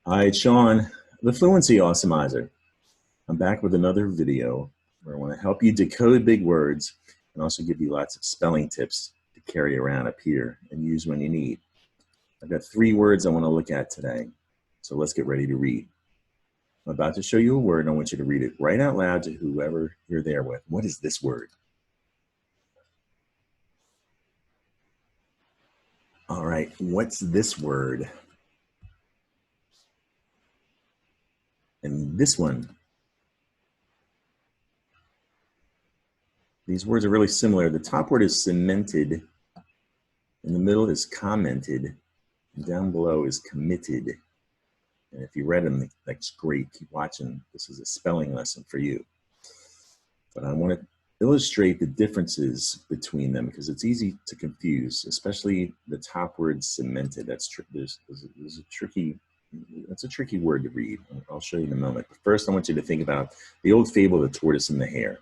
Hi, it's Sean, the Fluency Awesomeizer. I'm back with another video where I want to help you decode big words and also give you lots of spelling tips to carry around up here and use when you need. I've got 3 words I want to look at today, so let's get ready to read. I'm about to show you a word and I want you to read it right out loud to whoever you're there with. What is this word? All right, what's this word? And this one. These words are really similar. The top word is cemented, in the middle is commented, and down below is committed. And if you read them, that's great. Keep watching. This is a spelling lesson for you. But I want to illustrate the differences between them because it's easy to confuse, especially the top word cemented. There's a tricky, that's a tricky word to read. I'll show you in a moment. But first, I want you to think about the old fable, the tortoise and the hare.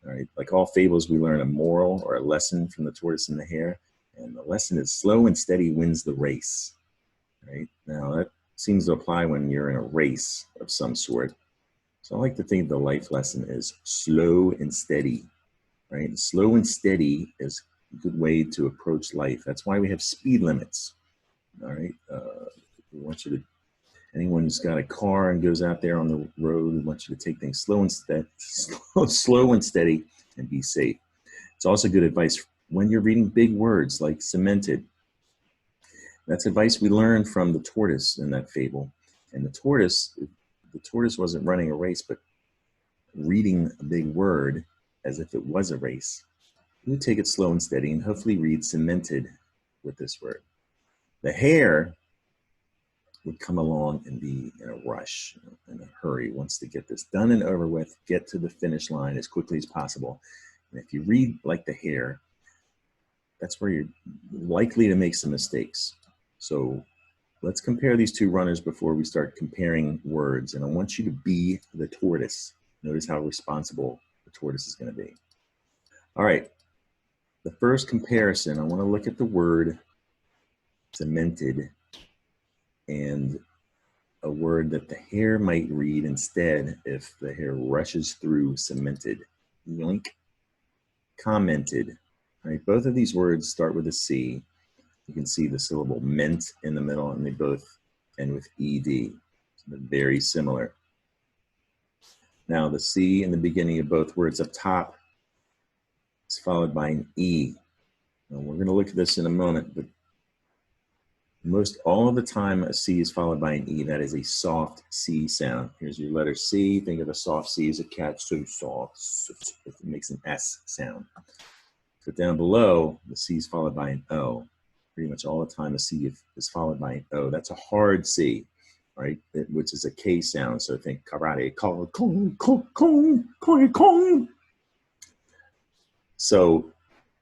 All right, like all fables, we learn a moral or a lesson from the tortoise and the hare. And the lesson is slow and steady wins the race. Right? Now, that seems to apply when you're in a race of some sort. So I like to think the life lesson is slow and steady, right? Slow and steady is a good way to approach life. That's why we have speed limits, all right? We want you to, anyone who's got a car and goes out there on the road, we want you to take things slow and steady and be safe. It's also good advice when you're reading big words like cemented. That's advice we learned from the tortoise in that fable. And the tortoise wasn't running a race, but reading a big word as if it was a race. You would take it slow and steady and hopefully read cemented with this word. The hare would come along and be in a rush, in a hurry, wants to get this done and over with, get to the finish line as quickly as possible. And if you read like the hare, that's where you're likely to make some mistakes. So let's compare these 2 runners before we start comparing words. And I want you to be the tortoise. Notice how responsible the tortoise is going to be. All right. The first comparison, I want to look at the word cemented and a word that the hare might read instead if the hare rushes through cemented. Yoink. Commented. All right. Both of these words start with a C. You can see the syllable ment in the middle, and they both end with ed. So they're very similar. Now, the C in the beginning of both words up top is followed by an E. Now, we're going to look at this in a moment, but most all of the time a C is followed by an E. That is a soft C sound. Here's your letter C. Think of a soft C as a cat, so soft. It makes an S sound. But down below, the C is followed by an O. Pretty much all the time a C is followed by an O. That's a hard C, right? Which is a K sound. So think karate, kong, kong, kong, kong, kong, kong. So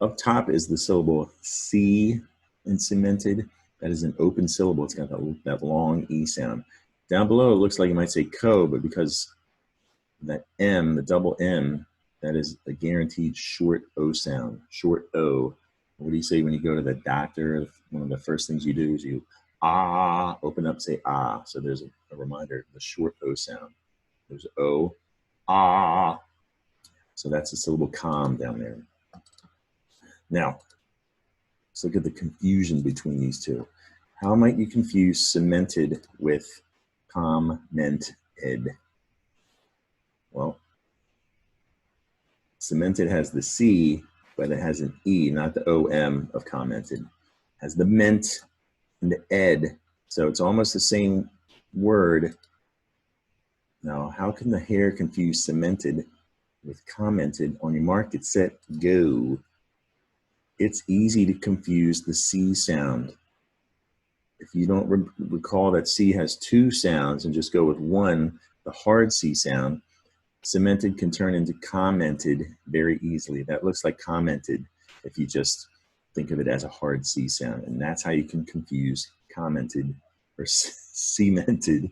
up top is the syllable C in cemented. That is an open syllable. It's got that long E sound. Down below, it looks like you might say co, but because that M, the double M, that is a guaranteed short O sound, short O. What do you say when you go to the doctor? One of the first things you do is you open up, say ah. So there's a reminder, the short O sound. There's O, ah. So that's the syllable calm down there. Now, let's look at the confusion between these two. How might you confuse cemented with commented? Well, cemented has the C, but it has an E, not the OM of commented. It has the ment and the ed, so it's almost the same word. Now, how can the hare confuse cemented with commented? On your mark, get set, go. It's easy to confuse the C sound. If you don't recall that C has 2 sounds and just go with one, the hard C sound, cemented can turn into commented very easily. That looks like commented if you just think of it as a hard C sound. And that's how you can confuse commented or cemented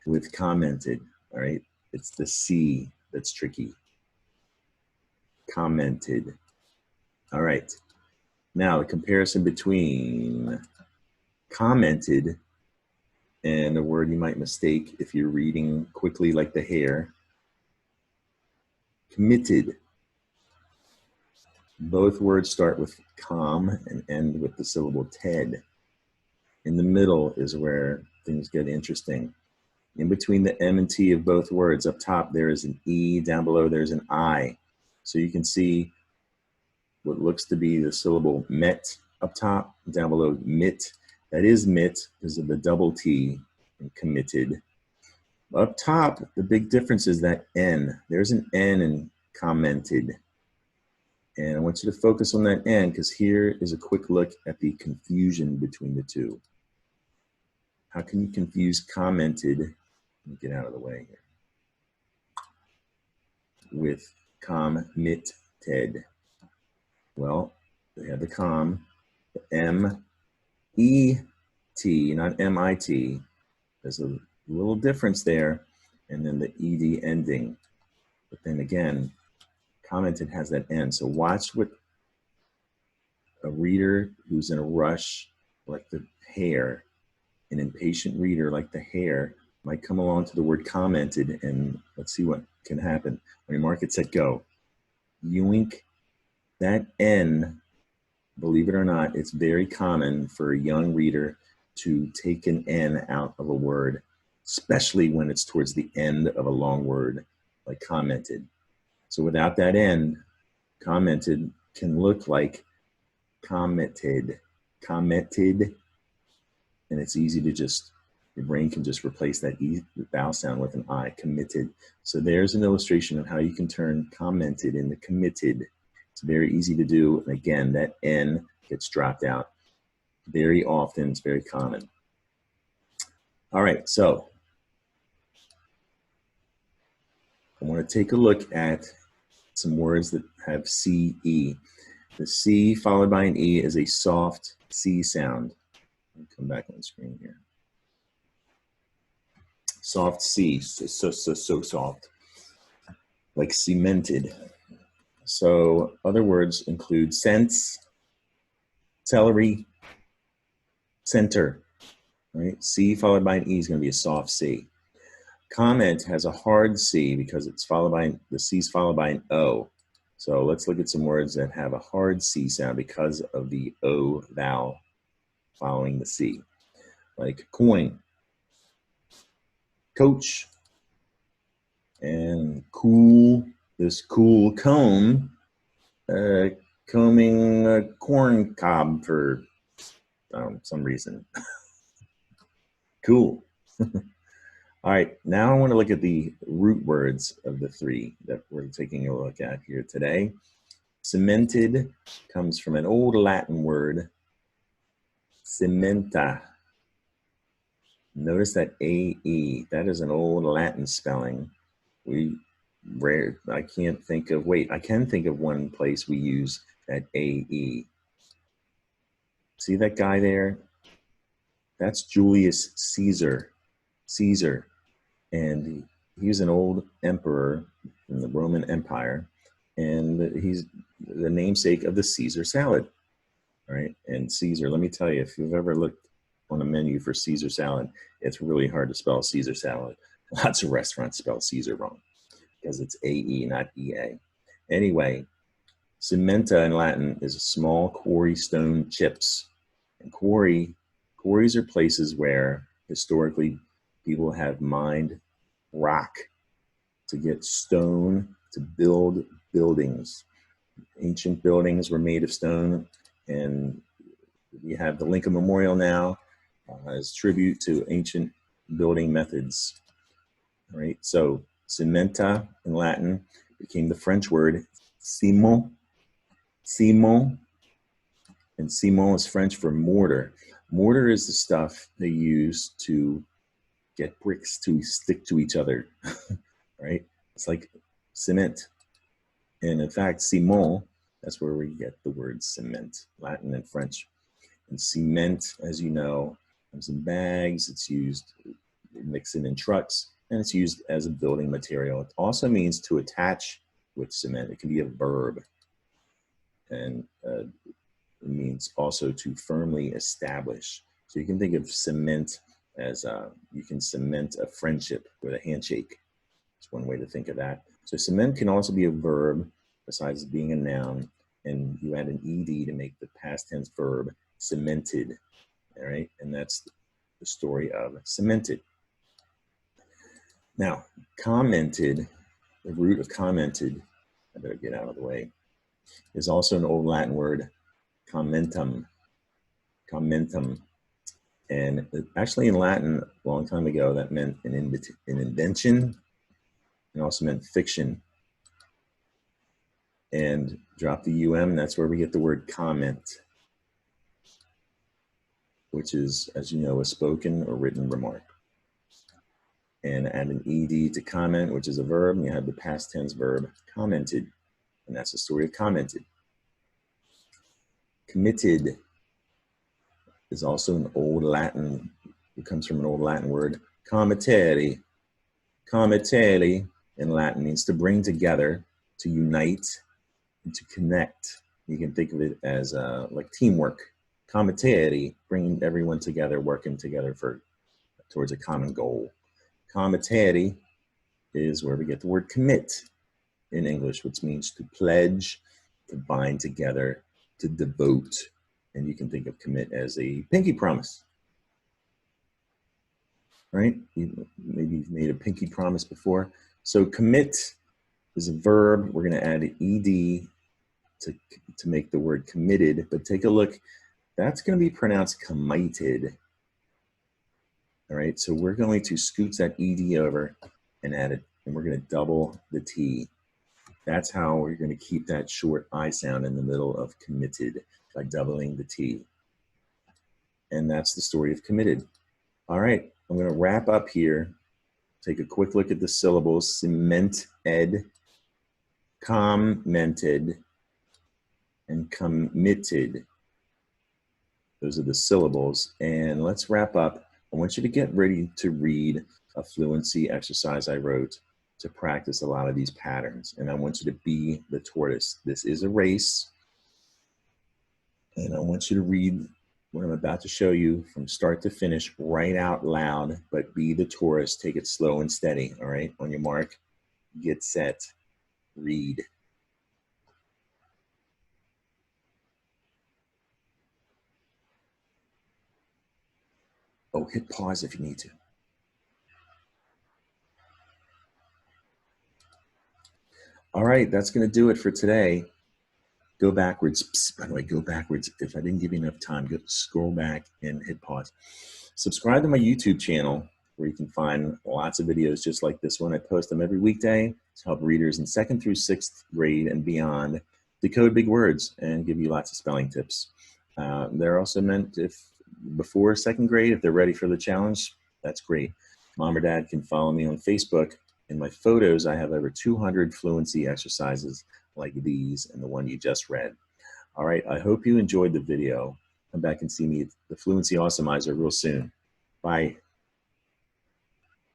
with commented, all right? It's the C that's tricky. Commented. All right. Now the comparison between commented And a word you might mistake if you're reading quickly like the hare. Committed. Both words start with com and end with the syllable ted. In the middle is where things get interesting. In between the M and T of both words, up top there is an E, down below there's an I. So you can see what looks to be the syllable met up top, down below mit. That is mit because of the double T in committed. Up top, the big difference is that N. There's an N in commented. And I want you to focus on that N because here is a quick look at the confusion between the two. How can you confuse commented, let me get out of the way here, with committed? Well, they have the com, the M-E-T, not M-I-T. There's a little difference there, and then the ed ending. But then again, commented has that N. So watch what a reader who's in a rush, like the hare, an impatient reader like the hare, might come along to the word commented, and let's see what can happen. When you mark it, set, go. Yoink. That N, believe it or not, it's very common for a young reader to take an N out of a word, especially when it's towards the end of a long word, like commented. So without that N, commented can look like commented, and it's easy to just, your brain can just replace that E vowel sound with an I, committed. So there's an illustration of how you can turn commented into committed. It's very easy to do. And again, that N gets dropped out very often. It's very common. All right, so I want to take a look at some words that have C-E. The C followed by an E is a soft C sound. Let me come back on the screen here. Soft C, so soft, like cemented. So other words include sense, celery, center, right? C followed by an E is going to be a soft C. Comment has a hard C because it's followed by, the C's followed by an O. So let's look at some words that have a hard C sound because of the O vowel following the C, like coin, coach, and cool, this cool comb, combing a corn cob for some reason. Cool. All right, now I want to look at the root words of the three that we're taking a look at here today. Cemented comes from an old Latin word, cementa. Notice that A-E, that is an old Latin spelling. I can't think of, wait, I can think of one place we use that A-E. See that guy there? That's Julius Caesar. And he was an old emperor in the Roman Empire, and he's the namesake of the Caesar salad, right? And Caesar, let me tell you, if you've ever looked on a menu for Caesar salad, it's really hard to spell Caesar salad. Lots of restaurants spell Caesar wrong because it's A-E, not E-A. Anyway, cementa in Latin is a small quarry stone chips. And quarries are places where historically people have mined rock to get stone to build buildings. Ancient buildings were made of stone, and we have the Lincoln Memorial now as tribute to ancient building methods. All right, so cementa in Latin became the French word ciment, and ciment is French for mortar. Mortar is the stuff they use to get bricks to stick to each other, right? It's like cement. And in fact, ciment, that's where we get the word cement, Latin and French. And cement, as you know, comes in bags. It's used, mix it in trucks, and it's used as a building material. It also means to attach with cement. It can be a verb. And it means also to firmly establish. So you can think of cement as you can cement a friendship with a handshake. It's one way to think of that. So cement can also be a verb besides being a noun, and you add an ed to make the past tense verb cemented. All right, and that's the story of cemented. Now, commented, the root of commented, I better get out of the way, is also an old Latin word, commentum. Commentum. And actually in Latin, a long time ago, that meant an invention, and also meant fiction. And drop the um, that's where we get the word comment, which is, as you know, a spoken or written remark. And add an ed to comment, which is a verb, and you have the past tense verb commented, and that's the story of commented. Committed is also an old Latin, it comes from an old Latin word, committere. Committere in Latin means to bring together, to unite, and to connect. You can think of it as like teamwork. Committere, bringing everyone together, working together towards a common goal. Committere is where we get the word commit in English, which means to pledge, to bind together, to devote. And you can think of commit as a pinky promise, right? Maybe you've made a pinky promise before. So commit is a verb. We're going to add an ed to make the word committed, but take a look. That's going to be pronounced committed. All right, so we're going to scooch that ed over and add it, and we're going to double the t. That's how we're going to keep that short I sound in the middle of committed, by doubling the t. And that's the story of committed. All right, I'm going to wrap up here. Take a quick look at the syllables. Cemented, commented, and committed. Those are the syllables. And let's wrap up. I want you to get ready to read a fluency exercise I wrote to practice a lot of these patterns. And I want you to be the tortoise. This is a race. And I want you to read what I'm about to show you from start to finish right out loud, but be the tortoise. Take it slow and steady, all right? On your mark, get set, read. Oh, hit pause if you need to. All right, that's going to do it for today. Go backwards. Psst, by the way, go backwards. If I didn't give you enough time, go scroll back and hit pause. Subscribe to my YouTube channel where you can find lots of videos just like this one. I post them every weekday to help readers in 2nd through 6th grade and beyond decode big words and give you lots of spelling tips. They're also meant if before 2nd grade, if they're ready for the challenge, that's great. Mom or dad can follow me on Facebook. In my photos, I have over 200 fluency exercises like these and the one you just read. All right, I hope you enjoyed the video. Come back and see me at the Fluency Awesomizer real soon. Bye.